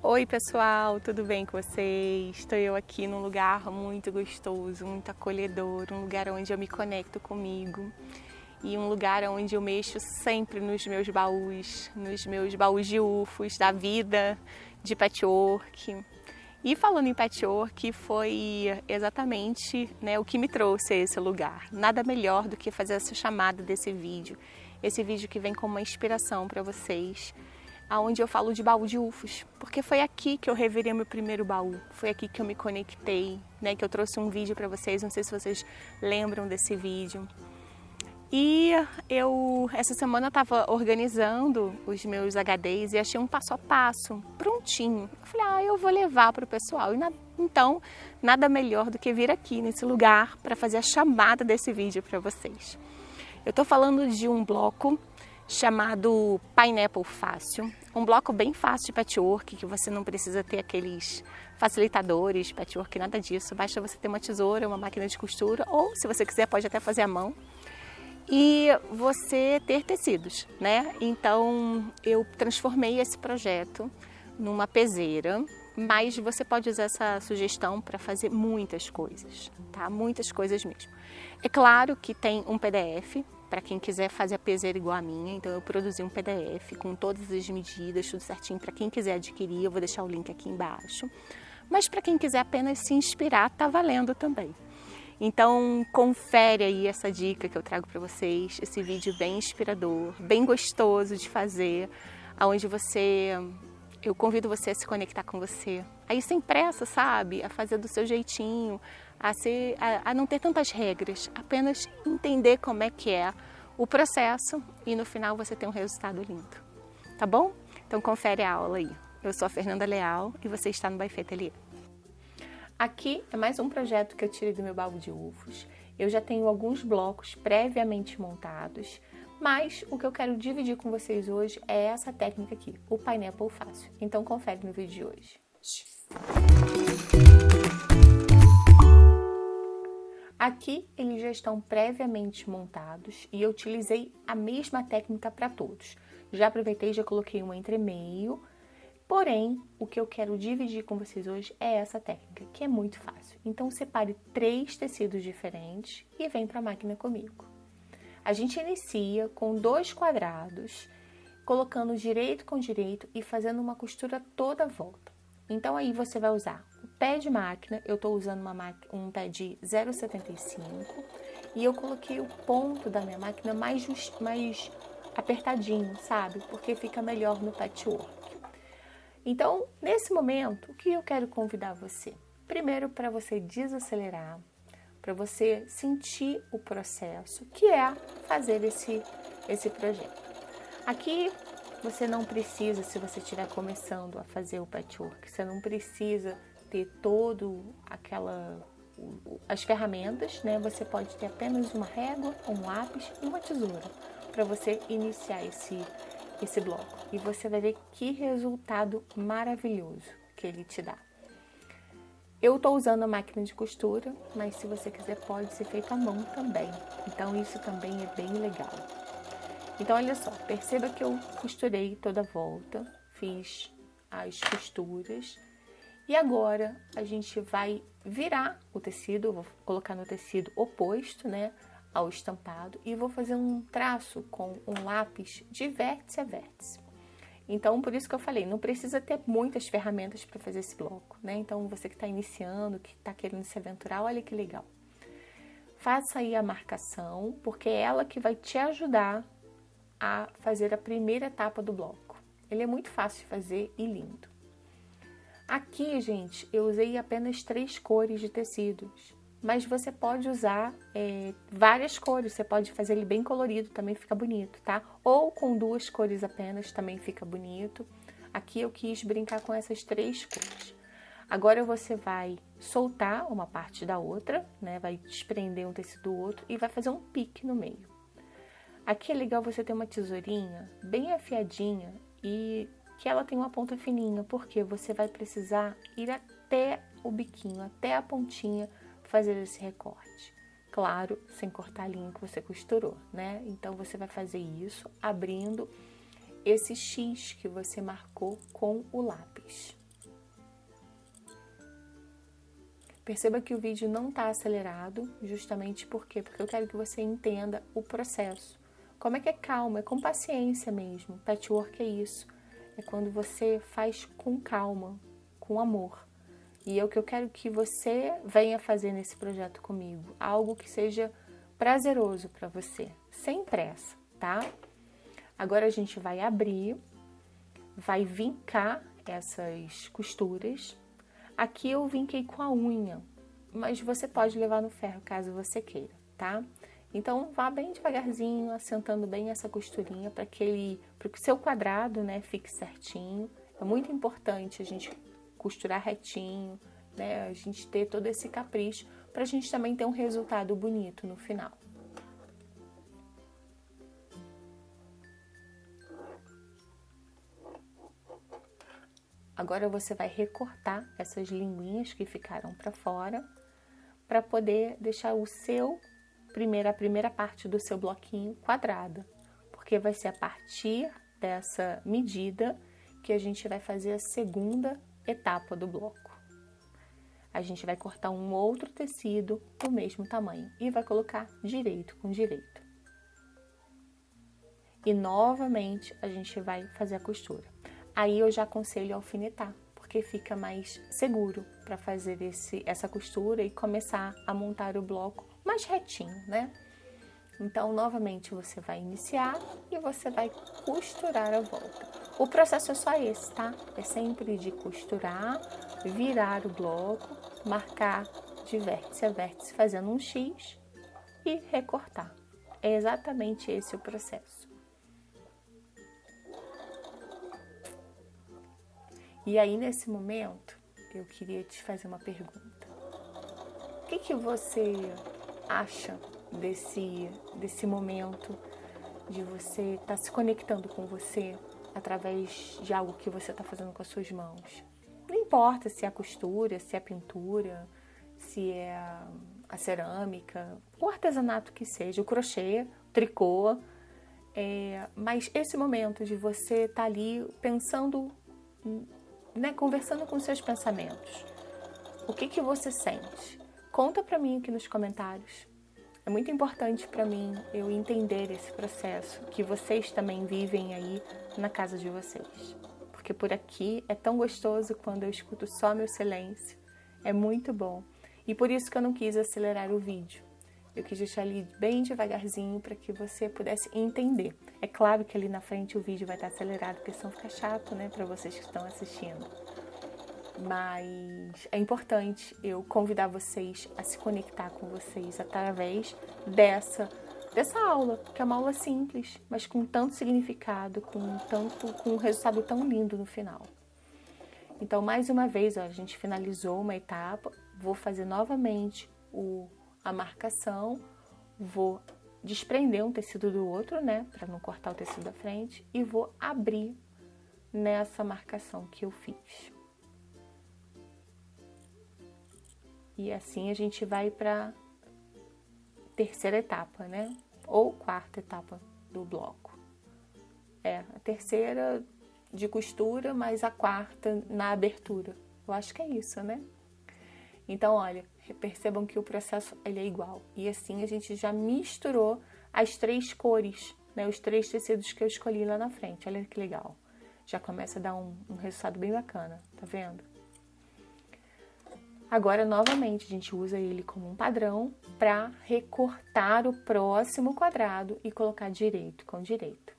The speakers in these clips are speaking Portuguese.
Oi pessoal, tudo bem com vocês? Estou eu aqui num lugar muito gostoso, muito acolhedor, um lugar onde eu me conecto comigo e um lugar onde eu mexo sempre nos meus baús de ufos, da vida, de patchwork. E falando em patchwork, foi exatamente, o que me trouxe a esse lugar. Nada melhor do que fazer essa chamada desse vídeo. Esse vídeo que vem como uma inspiração para vocês, aonde eu falo de baú de ufos, porque foi aqui que eu revirei meu primeiro baú, foi aqui que eu me conectei, que eu trouxe um vídeo para vocês, não sei se vocês lembram desse vídeo. E eu, essa semana, estava organizando os meus HDs e achei um passo a passo, prontinho. Eu falei, eu vou levar para o pessoal. Então, nada melhor do que vir aqui nesse lugar para fazer a chamada desse vídeo para vocês. Eu estou falando de um bloco chamado Pineapple Fácil, um bloco bem fácil de patchwork, que você não precisa ter aqueles facilitadores de patchwork, nada disso, basta você ter uma tesoura, uma máquina de costura, ou se você quiser pode até fazer à mão, e você ter tecidos, né? Então eu transformei esse projeto numa peseira, mas você pode usar essa sugestão para fazer muitas coisas, tá? Muitas coisas mesmo. É claro que tem um PDF, para quem quiser fazer a peseira igual a minha, então eu produzi um PDF com todas as medidas, tudo certinho, para quem quiser adquirir, eu vou deixar o link aqui embaixo. Mas para quem quiser apenas se inspirar, tá valendo também. Então confere aí essa dica que eu trago para vocês, esse vídeo bem inspirador, bem gostoso de fazer, onde eu convido você a se conectar com você, aí sem pressa, sabe? A fazer do seu jeitinho, a não ter tantas regras, apenas entender como é que é o processo e no final você tem um resultado lindo, tá bom? Então confere a aula aí. Eu sou a Fernanda Leal e você está no By Fê Ateliê. Aqui é mais um projeto que eu tirei do meu baú de ufos. Eu já tenho alguns blocos previamente montados, mas o que eu quero dividir com vocês hoje é essa técnica aqui, o Pineapple Fácil. Então confere no vídeo de hoje. Aqui eles já estão previamente montados e eu utilizei a mesma técnica para todos. Já aproveitei e já coloquei um entremeio, porém o que eu quero dividir com vocês hoje é essa técnica, que é muito fácil. Então separe 3 tecidos diferentes e vem para a máquina comigo. A gente inicia com 2 quadrados, colocando direito com direito e fazendo uma costura toda a volta. Então aí você vai usar o pé de máquina, eu estou usando um pé de 0,75 e eu coloquei o ponto da minha máquina mais apertadinho, sabe? Porque fica melhor no patchwork. Então, nesse momento, o que eu quero convidar você? Primeiro, para você desacelerar, para você sentir o processo, que é fazer esse projeto. Aqui, você não precisa, se você estiver começando a fazer o patchwork, você não precisa ter as ferramentas, né? Você pode ter apenas uma régua, um lápis e uma tesoura para você iniciar esse bloco. E você vai ver que resultado maravilhoso que ele te dá. Eu estou usando a máquina de costura, mas se você quiser pode ser feito à mão também. Então isso também é bem legal. Então olha só, perceba que eu costurei toda a volta, fiz as costuras e agora a gente vai virar o tecido, eu vou colocar no tecido oposto, né, ao estampado e vou fazer um traço com um lápis de vértice a vértice. Então, por isso que eu falei, não precisa ter muitas ferramentas para fazer esse bloco, né? Então, você que está iniciando, que está querendo se aventurar, olha que legal. Faça aí a marcação, porque é ela que vai te ajudar a fazer a primeira etapa do bloco. Ele é muito fácil de fazer e lindo. Aqui, gente, eu usei apenas 3 cores de tecidos, mas você pode usar várias cores, você pode fazer ele bem colorido, também fica bonito, tá? Ou com 2 cores apenas, também fica bonito. Aqui eu quis brincar com essas 3 cores. Agora você vai soltar uma parte da outra, né? Vai desprender um tecido do outro e vai fazer um pique no meio. Aqui é legal você ter uma tesourinha bem afiadinha e que ela tem uma ponta fininha, porque você vai precisar ir até o biquinho, até a pontinha, fazer esse recorte. Claro, sem cortar a linha que você costurou, né? Então, você vai fazer isso abrindo esse X que você marcou com o lápis. Perceba que o vídeo não está acelerado, justamente por quê? Porque eu quero que você entenda o processo. Como é que é calma, é com paciência mesmo. Patchwork é isso. É quando você faz com calma, com amor. E é o que eu quero que você venha fazer nesse projeto comigo. Algo que seja prazeroso para você, sem pressa, tá? Agora a gente vai abrir, vai vincar essas costuras. Aqui eu vinquei com a unha, mas você pode levar no ferro caso você queira, tá? Então vá bem devagarzinho, assentando bem essa costurinha para que o seu quadrado, né, fique certinho. É muito importante a gente costurar retinho, né? A gente ter todo esse capricho para a gente também ter um resultado bonito no final. Agora você vai recortar essas linguinhas que ficaram para fora para poder deixar a primeira parte do seu bloquinho quadrada, porque vai ser a partir dessa medida que a gente vai fazer a segunda etapa do bloco. A gente vai cortar um outro tecido do mesmo tamanho e vai colocar direito com direito. E novamente a gente vai fazer a costura. Aí eu já aconselho alfinetar, porque fica mais seguro para fazer essa costura e começar a montar o bloco mais retinho, né? Então, novamente, você vai iniciar e você vai costurar a volta. O processo é só esse, tá? É sempre de costurar, virar o bloco, marcar de vértice a vértice fazendo um X e recortar. É exatamente esse o processo. E aí, nesse momento, eu queria te fazer uma pergunta. O que você acha desse momento de você estar se conectando com você através de algo que você está fazendo com as suas mãos? Não importa se é a costura, se é a pintura, se é a cerâmica, o artesanato que seja, o crochê, o tricô. Mas esse momento de você estar ali pensando, né, conversando com seus pensamentos. O que você sente? Conta pra mim aqui nos comentários. É muito importante para mim eu entender esse processo que vocês também vivem aí na casa de vocês. Porque por aqui é tão gostoso quando eu escuto só meu silêncio. É muito bom. E por isso que eu não quis acelerar o vídeo. Eu quis deixar ali bem devagarzinho para que você pudesse entender. É claro que ali na frente o vídeo vai estar acelerado, porque senão fica chato, né, para vocês que estão assistindo. Mas é importante eu convidar vocês a se conectar com vocês através dessa aula, que é uma aula simples, mas com tanto significado, com um resultado tão lindo no final. Então, mais uma vez, ó, a gente finalizou uma etapa, vou fazer novamente a marcação, vou desprender um tecido do outro, né, para não cortar o tecido da frente, e vou abrir nessa marcação que eu fiz. E assim a gente vai para terceira etapa, né, ou quarta etapa do bloco. A terceira de costura, mas a quarta na abertura. Eu acho que é isso, né? Então, olha, percebam que o processo ele é igual. E assim a gente já misturou as três cores, né? Os três tecidos que eu escolhi lá na frente. Olha que legal. Já começa a dar um resultado bem bacana, tá vendo? Agora, novamente, a gente usa ele como um padrão para recortar o próximo quadrado e colocar direito com direito.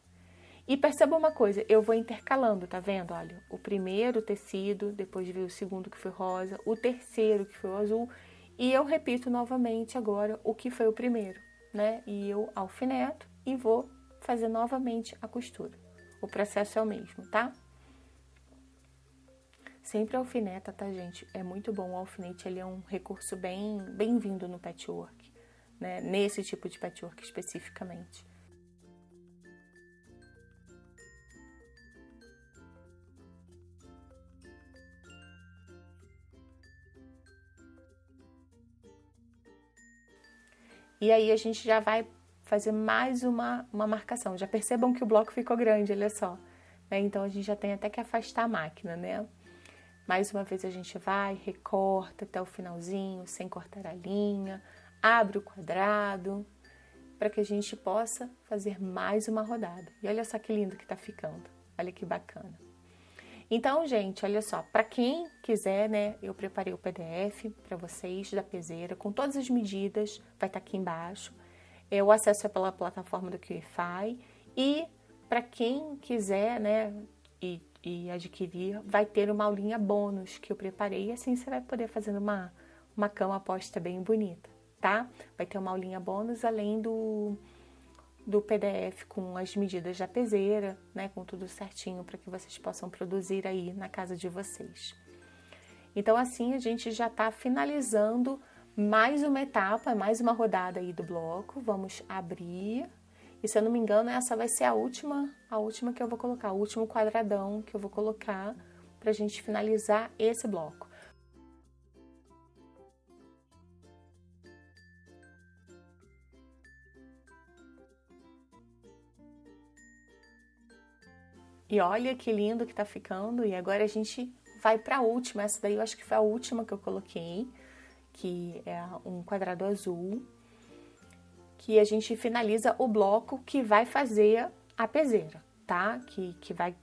E perceba uma coisa, eu vou intercalando, tá vendo? Olha, o primeiro tecido, depois veio o segundo que foi rosa, o terceiro que foi o azul, e eu repito novamente agora o que foi o primeiro, né? E eu alfineto e vou fazer novamente a costura. O processo é o mesmo, tá? Sempre alfineta, tá, gente? É muito bom. O alfinete, ele é um recurso bem-vindo no patchwork, né? Nesse tipo de patchwork especificamente. E aí a gente já vai fazer mais uma marcação. Já percebam que o bloco ficou grande, olha só. Então a gente já tem até que afastar a máquina, né? Mais uma vez a gente vai, recorta até o finalzinho, sem cortar a linha, abre o quadrado, para que a gente possa fazer mais uma rodada. E olha só que lindo que tá ficando, olha que bacana. Então, gente, olha só, para quem quiser, né, eu preparei o PDF para vocês da peseira, com todas as medidas, vai estar aqui embaixo. O acesso é pela plataforma do QIFI. E para quem quiser, né, e adquirir, vai ter uma aulinha bônus que eu preparei. E assim você vai poder fazer uma cama posta bem bonita, tá? Vai ter uma aulinha bônus além do PDF com as medidas da peseira, né, com tudo certinho para que vocês possam produzir aí na casa de vocês. Então assim a gente já está finalizando mais uma etapa, mais uma rodada aí do bloco. Vamos abrir. E se eu não me engano, essa vai ser a última que eu vou colocar, o último quadradão que eu vou colocar para a gente finalizar esse bloco. E olha que lindo que tá ficando. E agora a gente vai para a última. Essa daí eu acho que foi a última que eu coloquei, que é um quadrado azul, que a gente finaliza o bloco que vai fazer a peseira, tá? Que vai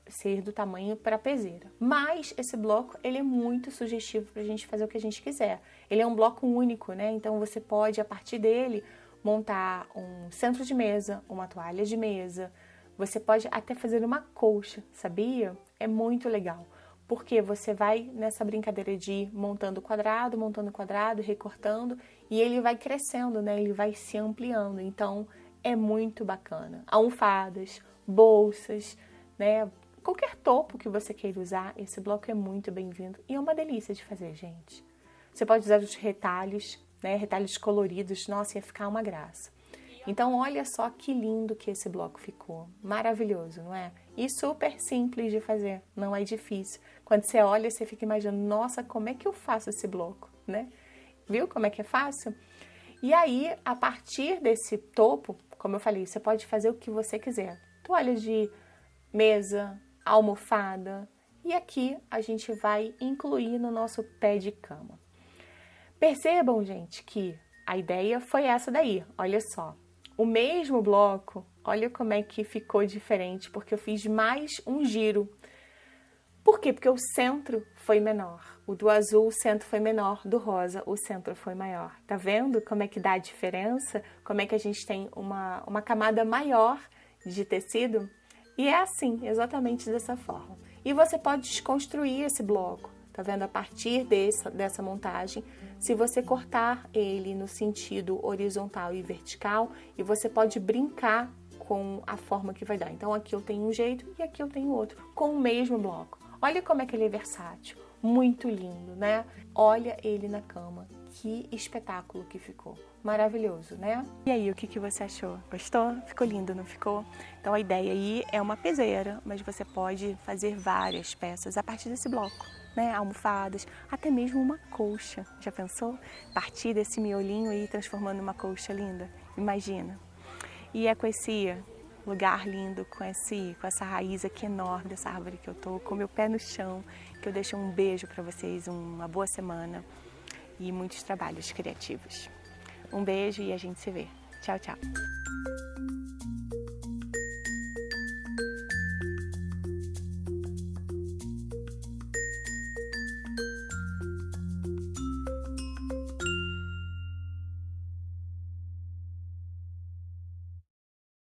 ser do tamanho para a peseira. Mas esse bloco, ele é muito sugestivo para a gente fazer o que a gente quiser. Ele é um bloco único, né? Então você pode, a partir dele, montar um centro de mesa, uma toalha de mesa. Você pode até fazer uma colcha, sabia? É muito legal, porque você vai nessa brincadeira de ir montando quadrado, recortando, e ele vai crescendo, né? Ele vai se ampliando, então é muito bacana. Almofadas, bolsas, né? Qualquer topo que você queira usar, esse bloco é muito bem-vindo e é uma delícia de fazer, gente. Você pode usar os retalhos, né? Retalhos coloridos, nossa, ia ficar uma graça. Então, olha só que lindo que esse bloco ficou. Maravilhoso, não é? E super simples de fazer, não é difícil. Quando você olha, você fica imaginando, nossa, como é que eu faço esse bloco, né? Viu como é que é fácil? E aí, a partir desse topo, como eu falei, você pode fazer o que você quiser. Toalha de mesa, almofada. E aqui a gente vai incluir no nosso pé de cama. Percebam, gente, que a ideia foi essa daí. Olha só. O mesmo bloco, olha como é que ficou diferente, porque eu fiz mais um giro. Por quê? Porque o centro foi menor. O do azul, o centro foi menor. Do rosa, o centro foi maior. Tá vendo como é que dá a diferença? Como é que a gente tem uma camada maior de tecido? E é assim, exatamente dessa forma. E você pode desconstruir esse bloco. Tá vendo? A partir dessa montagem, se você cortar ele no sentido horizontal e vertical, e você pode brincar com a forma que vai dar. Então, aqui eu tenho um jeito e aqui eu tenho outro, com o mesmo bloco. Olha como é que ele é versátil. Muito lindo, né? Olha ele na cama. Que espetáculo que ficou. Maravilhoso, né? E aí, o que você achou? Gostou? Ficou lindo, não ficou? Então, a ideia aí é uma peseira, mas você pode fazer várias peças a partir desse bloco, né? Almofadas, até mesmo uma colcha. Já pensou? Partir desse miolinho e ir transformando numa colcha linda? Imagina. E é com esse lugar lindo, com essa raiz aqui enorme dessa árvore que eu tô, com meu pé no chão, que eu deixo um beijo para vocês, uma boa semana e muitos trabalhos criativos. Um beijo e a gente se vê. Tchau, tchau.